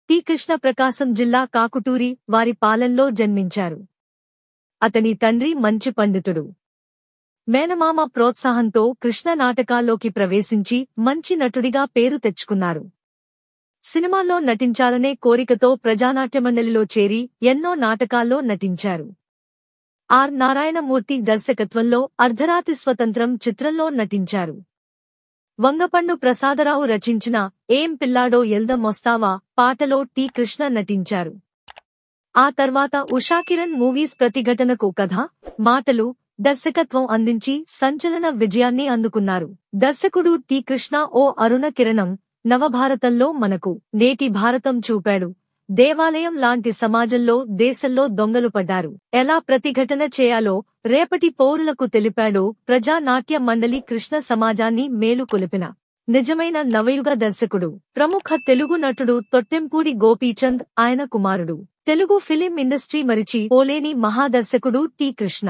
T Krishna ప్రకాశం జిల్లా కాకుటూరి వారి పాలెంలో జన్మించారు. అతని తండ్రి మంచి పండితుడు. మేనమామ ప్రోత్సాహంతో కృష్ణ నాటకాల్లోకి ప్రవేశించి మంచి నటుడిగా పేరు తెచ్చుకున్నారు. సినిమాల్లో నటించాలనే కోరికతో ప్రజానాట్యమండలిలో చేరి ఎన్నో నాటకాల్లో నటించారు. ఆర్ నారాయణమూర్తి దర్శకత్వంలో అర్ధరాత్రి స్వతంత్రం చిత్రంలో నటించారు. వంగపండు ప్రసాదరావు రచించిన ఏం పిల్లాడో ఎల్ద మొస్తావా పాటలో టి కృష్ణ నటించారు. ఆ తర్వాత ఉషాకిరణ్ మూవీస్ ప్రతిఘటనకు కథ, మాటలు, దర్శకత్వం అందించి సంచలన విజయాన్ని అందుకున్నారు. దర్శకుడు టి కృష్ణ ఓ అరుణ కిరణం, నవభారతంలో మనకు నేటి భారతం చూపాడు. దేవాలయం లాంటి సమాజంలో దేశంలో దొంగలు పడ్డారు, ఎలా ప్రతిఘటన చేయాలో రేపటి పౌరులకు తెలిపాడో ప్రజానాట్య మండలి కృష్ణ సమాజాన్ని మేలుకొలిపిన నిజమైన నవయుగ దర్శకుడు. ప్రముఖ తెలుగు నటుడు తొట్టెంపూడి గోపీచంద్ ఆయన కుమారుడు. తెలుగు ఫిలిం ఇండస్ట్రీ మరిచి పోలేని మహాదర్శకుడు టి కృష్ణ.